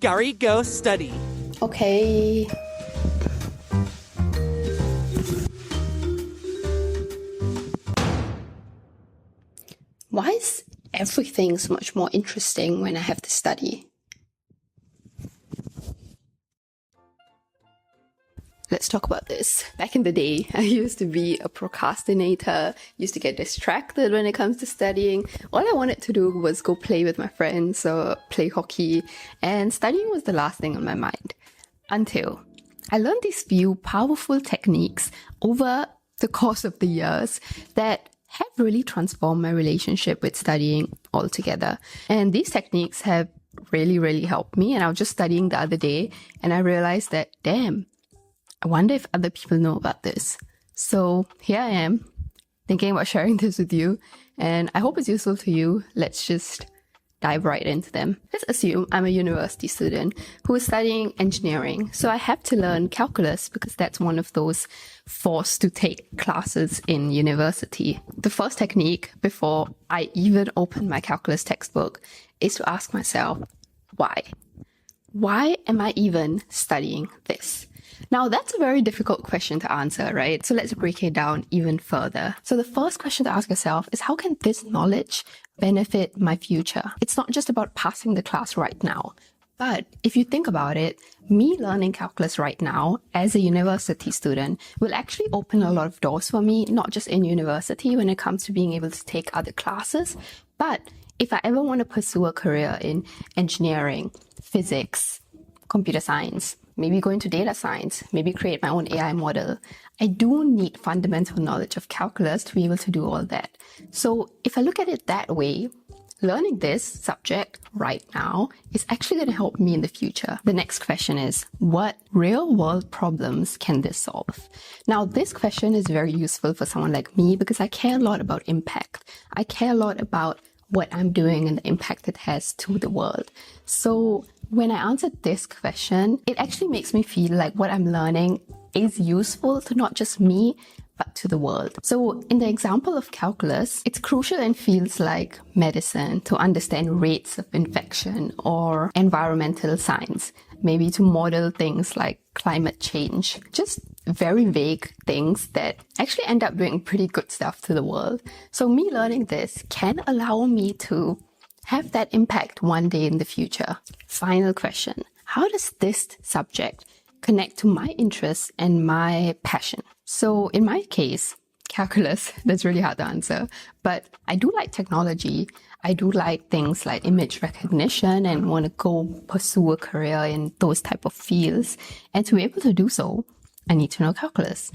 Gauri, go study. Okay. Why is everything so much more interesting when I have to study? Let's talk about this. Back in the day, I used to be a procrastinator, used to get distracted when it comes to studying. All I wanted to do was go play with my friends or play hockey, and studying was the last thing on my mind. Until I learned these few powerful techniques over the course of the years that have really transformed my relationship with studying altogether. And these techniques have really helped me. And I was just studying the other day and I realized that, damn, I wonder if other people know about this. So here I am thinking about sharing this with you, and I hope it's useful to you. Let's just dive right into them. Let's assume I'm a university student who is studying engineering. So I have to learn calculus because that's one of those forced to take classes in university. The first technique before I even open my calculus textbook is to ask myself, why? Why am I even studying this? Now, that's a very difficult question to answer, right? So let's break it down even further. So the first question to ask yourself is, how can this knowledge benefit my future? It's not just about passing the class right now. But if you think about it, me learning calculus right now as a university student will actually open a lot of doors for me, not just in university when it comes to being able to take other classes, but if I ever want to pursue a career in engineering, physics, computer science, maybe go into data science, maybe create my own AI model, I do need fundamental knowledge of calculus to be able to do all that. So if I look at it that way, learning this subject right now is actually going to help me in the future. The next question is, what real world problems can this solve? Now, this question is very useful for someone like me because I care a lot about impact. I care a lot about what I'm doing and the impact it has to the world. So when I answered this question, it actually makes me feel like what I'm learning is useful to not just me, but to the world. So in the example of calculus, it's crucial in fields like medicine to understand rates of infection, or environmental science, maybe to model things like climate change. Just very vague things that actually end up doing pretty good stuff to the world. So me learning this can allow me to have that impact one day in the future. Final question. How does this subject connect to my interests and my passion? So in my case, calculus, that's really hard to answer, but I do like technology. I do like things like image recognition and want to go pursue a career in those type of fields. And to be able to do so, I need to know calculus.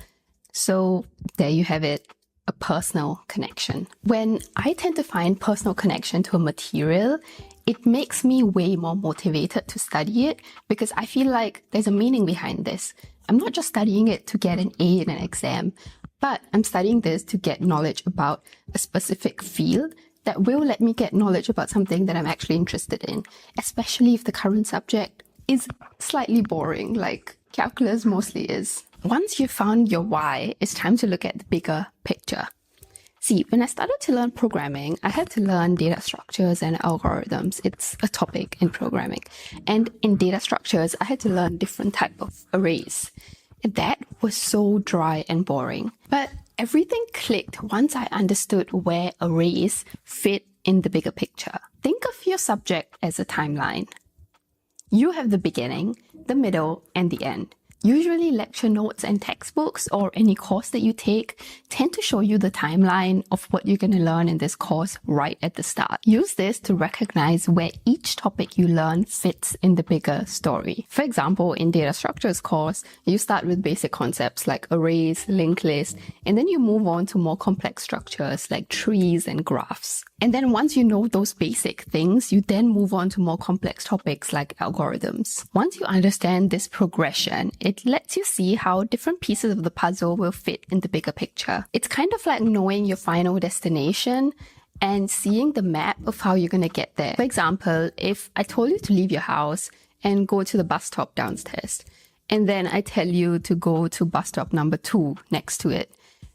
So there you have it. A personal connection. When I tend to find personal connection to a material, it makes me way more motivated to study it because I feel like there's a meaning behind this. I'm not just studying it to get an A in an exam, but I'm studying this to get knowledge about a specific field that will let me get knowledge about something that I'm actually interested in, especially if the current subject is slightly boring, like calculus mostly is. Once you've found your why, it's time to look at the bigger picture. See, when I started to learn programming, I had to learn data structures and algorithms. It's a topic in programming. And in data structures, I had to learn different type of arrays. And that was so dry and boring. But everything clicked once I understood where arrays fit in the bigger picture. Think of your subject as a timeline. You have the beginning, the middle, and the end. Usually lecture notes and textbooks or any course that you take tend to show you the timeline of what you're going to learn in this course right at the start. Use this to recognize where each topic you learn fits in the bigger story. For example, in data structures course, you start with basic concepts like arrays, linked lists, and then you move on to more complex structures like trees and graphs. And then once you know those basic things, you then move on to more complex topics like algorithms. Once you understand this progression, it lets you see how different pieces of the puzzle will fit in the bigger picture. It's kind of like knowing your final destination and seeing the map of how you're going to get there. For example, if I told you to leave your house and go to the bus stop downstairs, and then I tell you to go to bus stop number 2 next to it,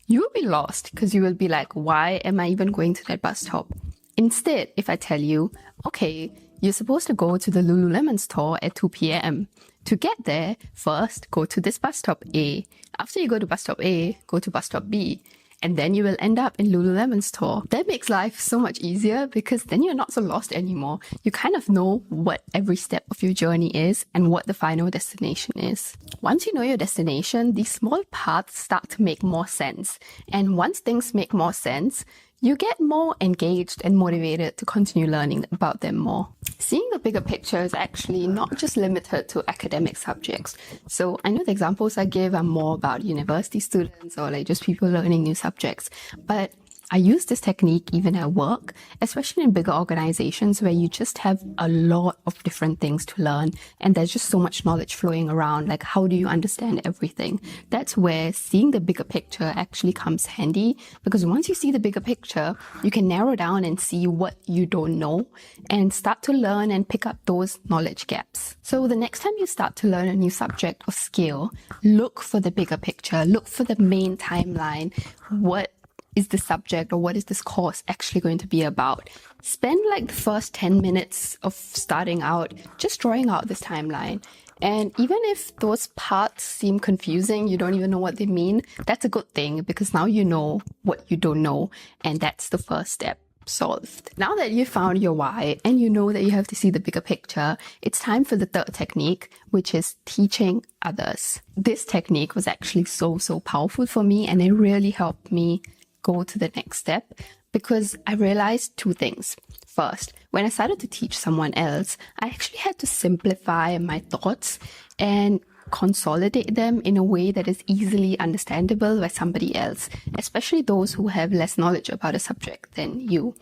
you will be lost because you will be like, why am I even going to that bus stop? Instead, if I tell you, okay, You're supposed to go to the Lululemon store at 2 p.m. To get there, first go to this bus stop A. After you go to bus stop A, go to bus stop B. And then you will end up in Lululemon store. That makes life so much easier because then you're not so lost anymore. You kind of know what every step of your journey is and what the final destination is. Once you know your destination, these small paths start to make more sense. And once things make more sense, you get more engaged and motivated to continue learning about them more. Seeing the bigger picture is actually not just limited to academic subjects. So I know the examples I give are more about university students or like just people learning new subjects, but I use this technique even at work, especially in bigger organizations where you just have a lot of different things to learn and there's just so much knowledge flowing around. Like, how do you understand everything? That's where seeing the bigger picture actually comes handy, because once you see the bigger picture, you can narrow down and see what you don't know and start to learn and pick up those knowledge gaps. So the next time you start to learn a new subject or skill, look for the bigger picture, look for the main timeline. What is the subject or what is this course actually going to be about? Spend like the first 10 minutes of starting out just drawing out this timeline. And even if those parts seem confusing, you don't even know what they mean, that's a good thing because now you know what you don't know, and that's the first step solved. Now that you found your why and you know that you have to see the bigger picture, it's time for the third technique, which is teaching others. This technique was actually so powerful for me, and it really helped me go to the next step because I realized two things. First, when I started to teach someone else, I actually had to simplify my thoughts and consolidate them in a way that is easily understandable by somebody else, especially those who have less knowledge about a subject than you.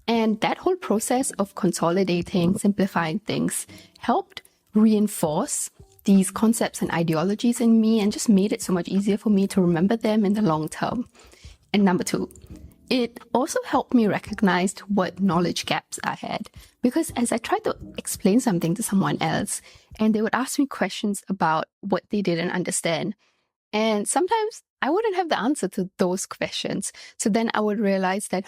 And that whole process of consolidating, simplifying things helped reinforce these concepts and ideologies in me and just made it so much easier for me to remember them in the long term. And number two, it also helped me recognize what knowledge gaps I had, because as I tried to explain something to someone else and they would ask me questions about what they didn't understand, and sometimes I wouldn't have the answer to those questions. So then I would realize that,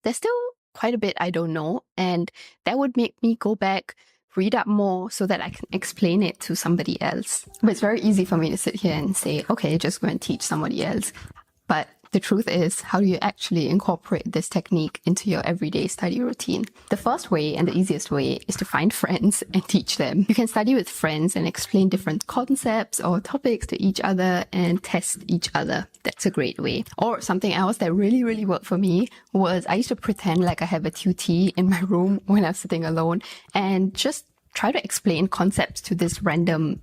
there's still quite a bit I don't know, and that would make me go back, read up more so that I can explain it to somebody else. But it's very easy for me to sit here and say, okay, just go and teach somebody else. But the truth is, how do you actually incorporate this technique into your everyday study routine? The first way and the easiest way is to find friends and teach them. You can study with friends and explain different concepts or topics to each other and test each other. That's a great way. Or something else that really worked for me was I used to pretend like I have a QT in my room when I'm sitting alone and just try to explain concepts to this random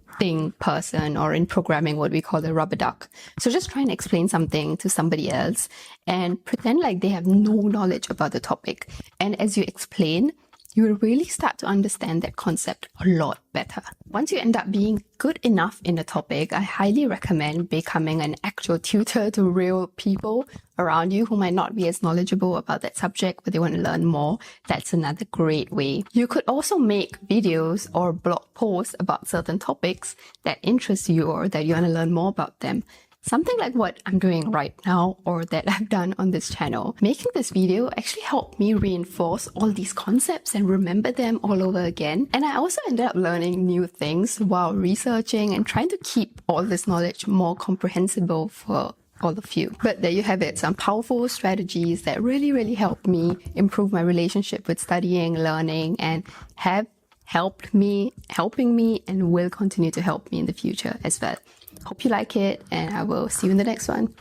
person, or in programming what we call the rubber duck. So just try and explain something to somebody else and pretend like they have no knowledge about the topic. And as you explain, you will really start to understand that concept a lot better. Once you end up being good enough in the topic, I highly recommend becoming an actual tutor to real people around you who might not be as knowledgeable about that subject, but they want to learn more. That's another great way. You could also make videos or blog posts about certain topics that interest you or that you want to learn more about them. Something like what I'm doing right now or that I've done on this channel. Making this video actually helped me reinforce all these concepts and remember them all over again. And I also ended up learning new things while researching and trying to keep all this knowledge more comprehensible for all of you. But there you have it, some powerful strategies that really helped me improve my relationship with studying, learning, and have helping me and will continue to help me in the future as well. Hope you like it, and I will see you in the next one.